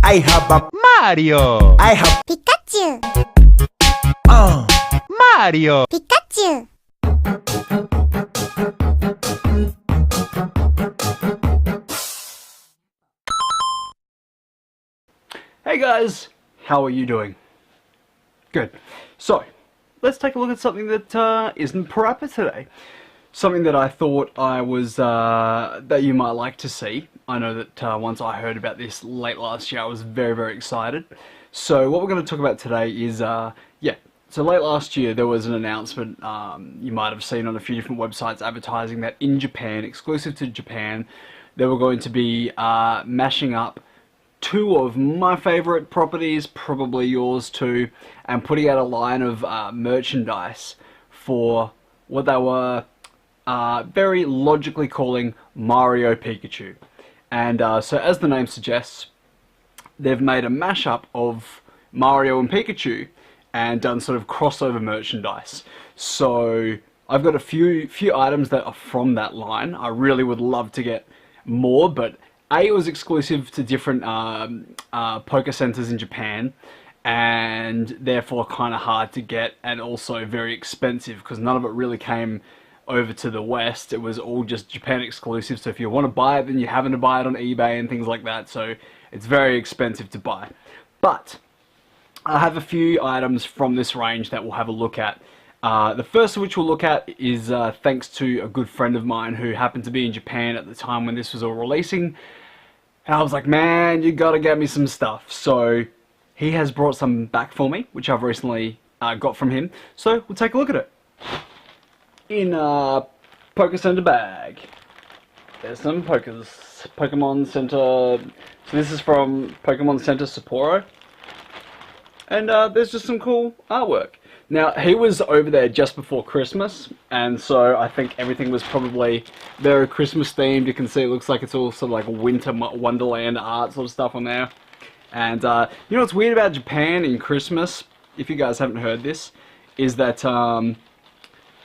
I have a Mario. I have Pikachu, Mario. Pikachu. Hey guys, how are you doing? Good. So, let's take a look at something that isn't proper today. Something that I thought that you might like to see. I know that once I heard about this late last year, I was very, very excited. So what we're going to talk about today is, so late last year there was an announcement, you might have seen on a few different websites advertising that in Japan, exclusive to Japan, they were going to be mashing up two of my favorite properties, probably yours too, and putting out a line of merchandise for what they were very logically calling Mario Pikachu. And so as the name suggests, they've made a mashup of Mario and Pikachu and done sort of crossover merchandise. So I've got a few items that are from that line. I really would love to get more, but it was exclusive to different poker centers in Japan, and therefore kind of hard to get, and also very expensive because none of it really came over to the West. It was all just Japan exclusive, so if you want to buy it, then you're having to buy it on eBay and things like that, so it's very expensive to buy. But I have a few items from this range that we'll have a look at. The first of which we'll look at is thanks to a good friend of mine who happened to be in Japan at the time when this was all releasing. And I was like, man, you gotta get me some stuff. So he has brought some back for me, which I've recently got from him. So we'll take a look at it. In a Poker Center bag, there's some pokers. Pokemon Center. So this is from Pokemon Center Sapporo. And there's just some cool artwork. Now, he was over there just before Christmas, and so I think everything was probably very Christmas themed. You can see it looks like it's all sort of like winter wonderland art sort of stuff on there. And you know what's weird about Japan in Christmas, if you guys haven't heard this, is that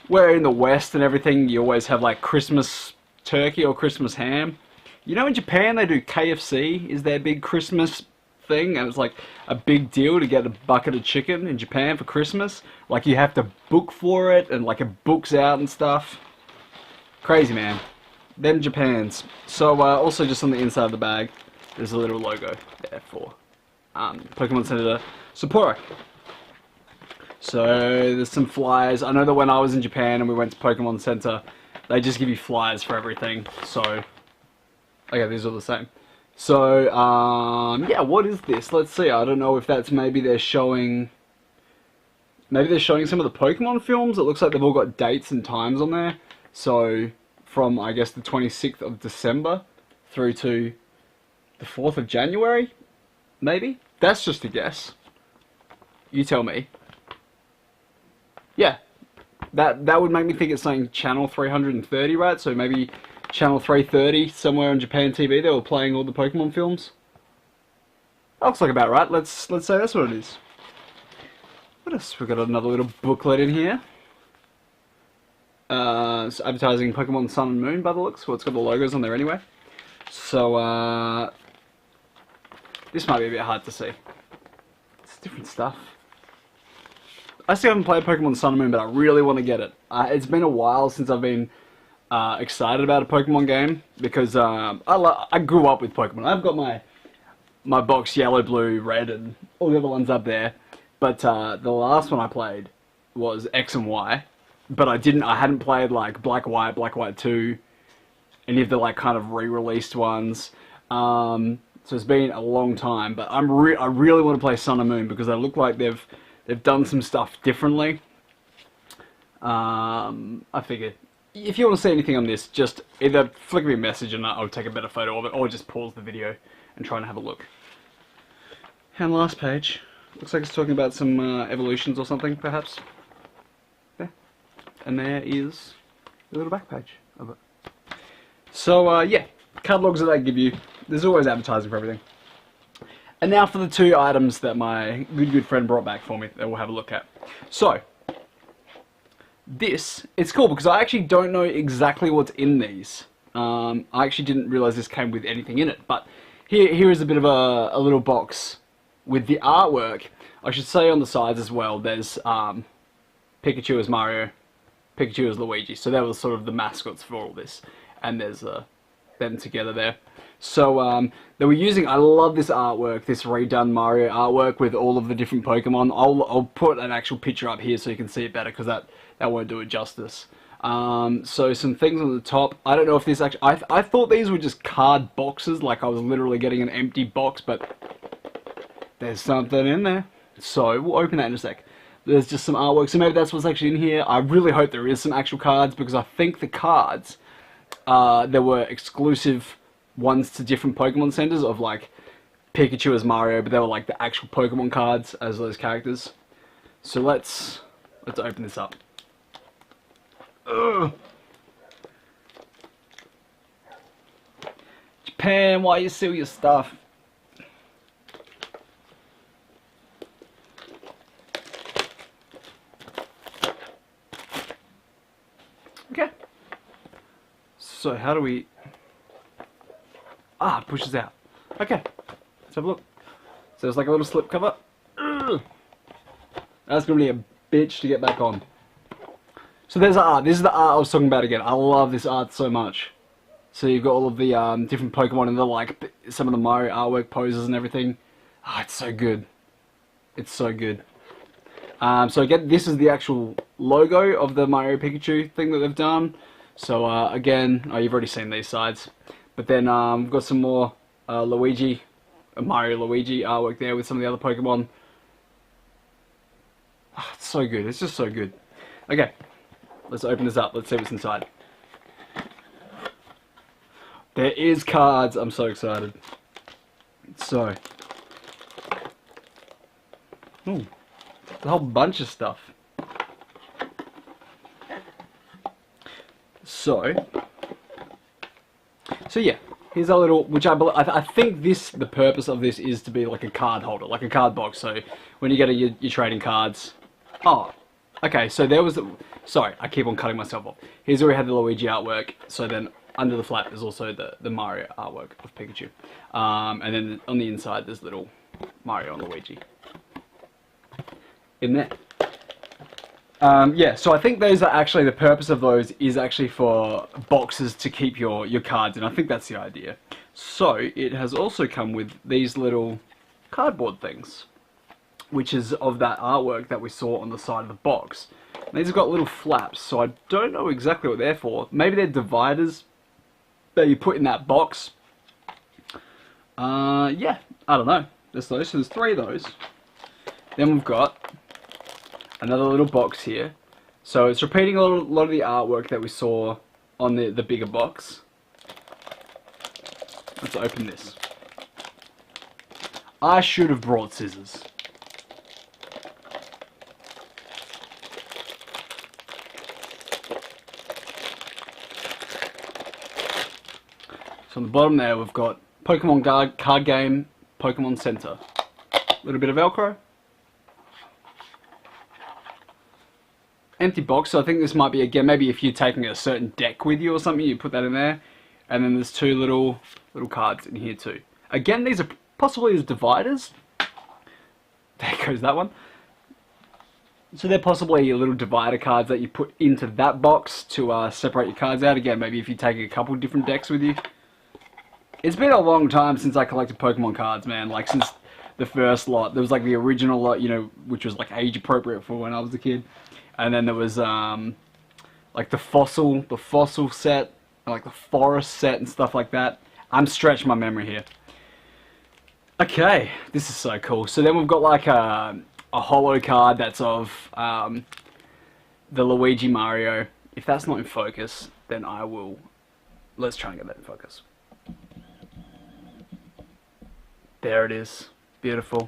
where in the West and everything you always have like Christmas turkey or Christmas ham. You know in Japan they do KFC is their big Christmas thing, and it's like a big deal to get a bucket of chicken in Japan for Christmas. Like you have to book for it, and like it books out and stuff. Crazy, man. Them Japans. So also just on the inside of the bag, there's a little logo there for Pokemon Center Sapporo. So there's some flyers. I know that when I was in Japan and we went to Pokemon Center, they just give you flyers for everything. So, okay, these are the same. So, yeah, what is this? Let's see. I don't know if that's maybe they're showing some of the Pokemon films. It looks like they've all got dates and times on there. So, from, I guess, the 26th of December through to the 4th of January, maybe? That's just a guess. You tell me. Yeah, that would make me think it's saying channel 330, right? So maybe channel 330 somewhere on Japan TV they were playing all the Pokemon films. That looks like about right. Let's say that's what it is. What else? We've got another little booklet in here. It's advertising Pokemon Sun and Moon by the looks. Well, it's got the logos on there anyway. So this might be a bit hard to see. It's different stuff. I still haven't played Pokemon Sun and Moon, but I really want to get it. It's been a while since I've been excited about a Pokemon game, because I grew up with Pokemon. I've got my box Yellow, Blue, Red, and all the other ones up there. But the last one I played was X and Y. But I hadn't played like Black, White 2, any of the like kind of re-released ones. So it's been a long time. But I really want to play Sun and Moon because they look like they've done some stuff differently. I figure if you want to see anything on this, just either flick me a message and I'll take a better photo of it, or just pause the video and try and have a look. And last page, looks like it's talking about some evolutions or something, perhaps. There. And there is a little back page of it. So yeah, catalogs that they give you. There's always advertising for everything. And now for the two items that my good friend brought back for me that we'll have a look at. So, it's cool because I actually don't know exactly what's in these. I actually didn't realise this came with anything in it, but here is a bit of a little box with the artwork. I should say on the sides as well, there's Pikachu as Mario, Pikachu as Luigi. So that was sort of the mascots for all this. And there's them together there. So they were using, I love this artwork, this redone Mario artwork with all of the different Pokemon. I'll put an actual picture up here so you can see it better, because that won't do it justice. So some things on the top. I don't know if this actually, I thought these were just card boxes, like I was literally getting an empty box, but there's something in there. So we'll open that in a sec. There's just some artwork, so maybe that's what's actually in here. I really hope there is some actual cards, because I think the cards, there were exclusive ones to different Pokemon centers of like Pikachu as Mario, but they were like the actual Pokemon cards as those characters. So let's open this up. Ugh. Japan, why you steal your stuff? Okay. So how do we... it pushes out. Okay. Let's have a look. So it's like a little slip cover. Ugh. That's going to be a bitch to get back on. So there's the art. This is the art I was talking about again. I love this art so much. So you've got all of the different Pokemon and the like, some of the Mario artwork poses and everything. It's so good. It's so good. So again, this is the actual logo of the Mario Pikachu thing that they've done. So again, you've already seen these sides. But then we've got some more Luigi, Mario Luigi artwork there with some of the other Pokemon. It's so good. It's just so good. Okay, let's open this up. Let's see what's inside. There is cards. I'm so excited. So, ooh, a whole bunch of stuff. So yeah, here's a little, which I think the purpose of this is to be like a card holder, like a card box. So when you get your trading cards. Oh, okay. So there was, sorry, I keep on cutting myself off. Here's where we had the Luigi artwork. So then under the flap is also the Mario artwork of Pikachu. And then on the inside there's little Mario and Luigi in there. Yeah, so I think those are actually, the purpose of those is actually for boxes to keep your cards in. I think that's the idea. So it has also come with these little cardboard things, which is of that artwork that we saw on the side of the box. And these have got little flaps, so I don't know exactly what they're for. Maybe they're dividers that you put in that box. Yeah, I don't know. There's those, so there's 3 of those. Then we've got another little box here. So it's repeating a lot of the artwork that we saw on the bigger box. Let's open this. I should have brought scissors. So on the bottom there we've got Pokemon card game, Pokemon Center. A little bit of Velcro. Empty box, so I think this might be, again, maybe if you're taking a certain deck with you or something, you put that in there. And then there's 2 little cards in here too. Again, these are possibly as dividers. There goes that one. So they're possibly little divider cards that you put into that box to separate your cards out. Again, maybe if you take a couple different decks with you. It's been a long time since I collected Pokemon cards, man. Like, since the first lot. There was like the original lot, you know, which was like age appropriate for when I was a kid. And then there was like the fossil set, and like the forest set and stuff like that. I'm stretching my memory here. Okay, this is so cool. So then we've got like a holo card that's of the Luigi Mario. If that's not in focus, then I will... Let's try and get that in focus. There it is. Beautiful.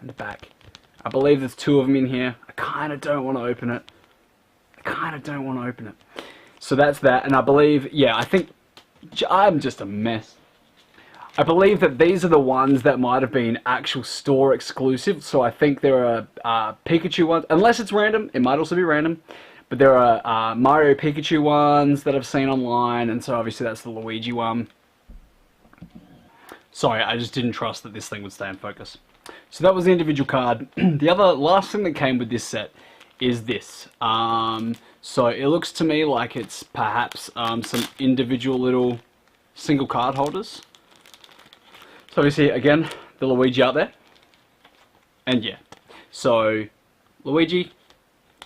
In the back. I believe there's 2 of them in here. I kind of don't want to open it. So that's that. And I believe, yeah, I think... I'm just a mess. I believe that these are the ones that might have been actual store exclusive. So I think there are Pikachu ones. Unless it's random. It might also be random. But there are Mario Pikachu ones that I've seen online. And so obviously that's the Luigi one. Sorry, I just didn't trust that this thing would stay in focus. So that was the individual card. The other last thing that came with this set is this. So it looks to me like it's perhaps some individual little single card holders. So we see again the Luigi out there, and yeah, so Luigi,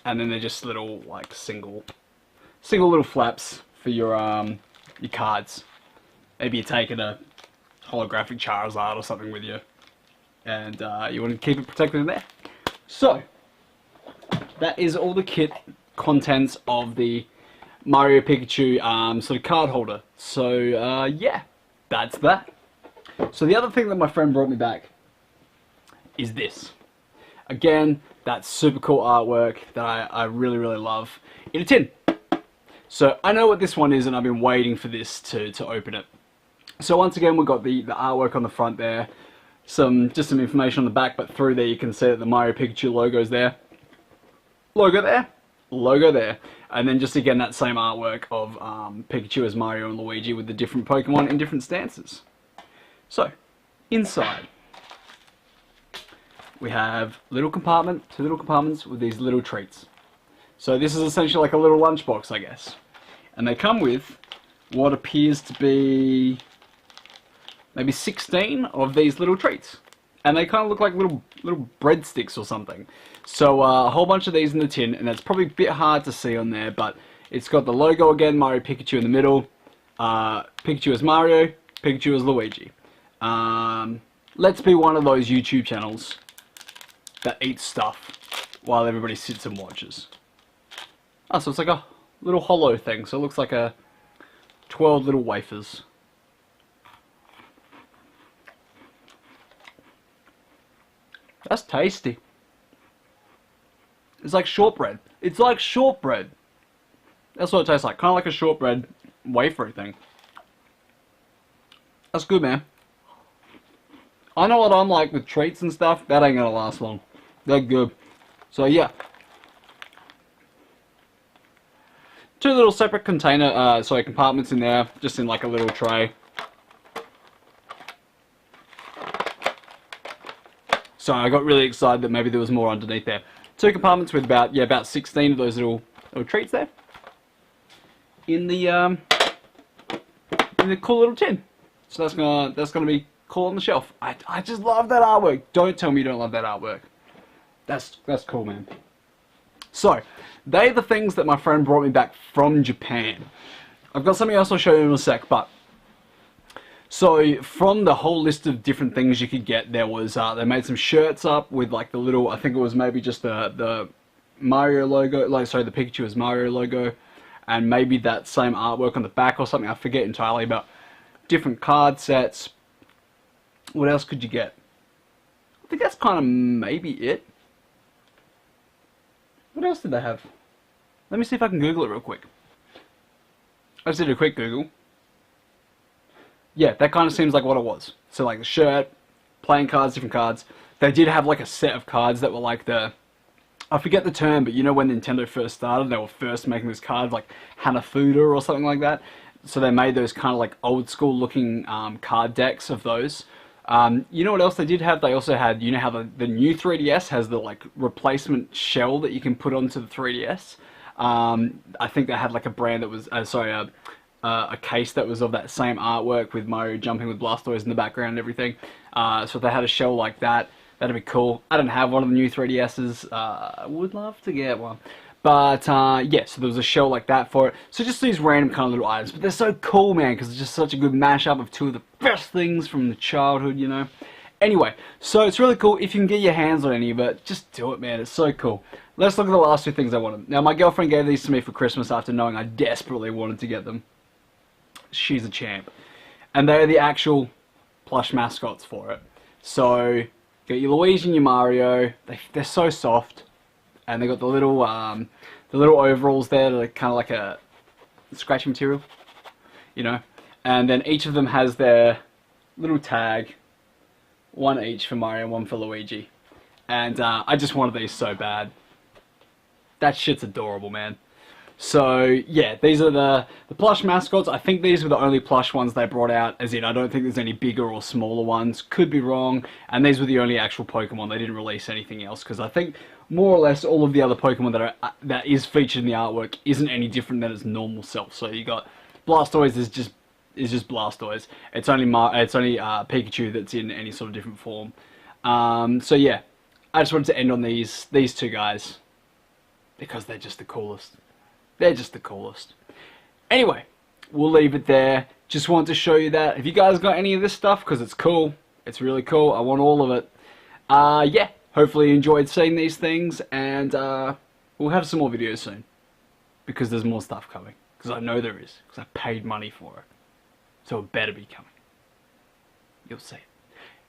and then they're just little like single little flaps for your cards. Maybe you're taking a holographic Charizard or something with you, and you want to keep it protected in there. So that is all the kit contents of the Mario Pikachu sort of card holder. So yeah, that's that. So the other thing that my friend brought me back is this. Again, that's super cool artwork that I really, really love in a tin. So I know what this one is, and I've been waiting for this to open it. So once again, we've got the artwork on the front there, just some information on the back, but through there you can see that the Mario Pikachu logo's there. Logo there, logo there. And then just again that same artwork of Pikachu as Mario and Luigi with the different Pokemon in different stances. So, inside, we have two little compartments with these little treats. So this is essentially like a little lunchbox, I guess. And they come with what appears to be maybe 16 of these little treats. And they kind of look like little breadsticks or something. So a whole bunch of these in the tin, and that's probably a bit hard to see on there, but it's got the logo again, Mario Pikachu in the middle, Pikachu as Mario, Pikachu as Luigi. Let's be one of those YouTube channels that eats stuff while everybody sits and watches. Oh, so it's like a little hollow thing, so it looks like 12 little wafers. That's tasty. It's like shortbread. It's like shortbread. That's what it tastes like. Kind of like a shortbread wafer thing. That's good, man. I know what I'm like with treats and stuff. That ain't gonna last long. They're good. So yeah. Two little separate compartments in there. Just in like a little tray. So I got really excited that maybe there was more underneath there. Two compartments with about 16 of those little treats there. In the cool little tin. So that's gonna be cool on the shelf. I just love that artwork. Don't tell me you don't love that artwork. That's cool, man. So they're the things that my friend brought me back from Japan. I've got something else I'll show you in a sec, but so from the whole list of different things you could get, there was they made some shirts up with like the little, I think it was maybe just the Mario logo, like sorry, the Pikachu as Mario logo, and maybe that same artwork on the back or something. I forget entirely, but different card sets. What else could you get? I think that's kind of maybe it. What else did they have? Let me see if I can Google it real quick. I just did a quick Google. Yeah, that kind of seems like what it was. So like the shirt, playing cards, different cards. They did have like a set of cards that were like I forget the term, but you know when Nintendo first started, they were first making those cards like Hanafuda or something like that. So they made those kind of like old school looking card decks of those. You know what else they did have? They also had, you know how the new 3DS has the like replacement shell that you can put onto the 3DS? I think they had like a brand that was, a case that was of that same artwork with Mario jumping with Blastoise in the background and everything. So if they had a shell like that, that'd be cool. I don't have one of the new 3DSs. I would love to get one. But yeah, so there was a shell like that for it. So just these random kind of little items. But they're so cool, man, because it's just such a good mashup of two of the best things from the childhood, you know. Anyway, so it's really cool. If you can get your hands on any of it, just do it, man. It's so cool. Let's look at the last two things I wanted. Now, my girlfriend gave these to me for Christmas after knowing I desperately wanted to get them. She's a champ. And they're the actual plush mascots for it. So, get your Luigi and your Mario. They're so soft. And they got the little overalls there that are kind of like a scratchy material, you know. And then each of them has their little tag, one each for Mario, one for Luigi. And I just wanted these so bad. That shit's adorable, man. So yeah, these are the plush mascots. I think these were the only plush ones they brought out, as in I don't think there's any bigger or smaller ones. Could be wrong. And these were the only actual Pokemon. They didn't release anything else, because I think more or less all of the other Pokemon that is featured in the artwork isn't any different than its normal self. So you got Blastoise is just Blastoise. It's only Pikachu that's in any sort of different form. So yeah, I just wanted to end on these two guys because they're just the coolest. They're just the coolest. Anyway, we'll leave it there. Just want to show you that. If you guys got any of this stuff, because it's cool. It's really cool. I want all of it. Yeah, hopefully you enjoyed seeing these things, and we'll have some more videos soon. Because there's more stuff coming. Because I know there is. Because I paid money for it. So it better be coming. You'll see.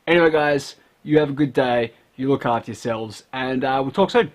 Anyway, guys, you have a good day. You look after yourselves, and we'll talk soon.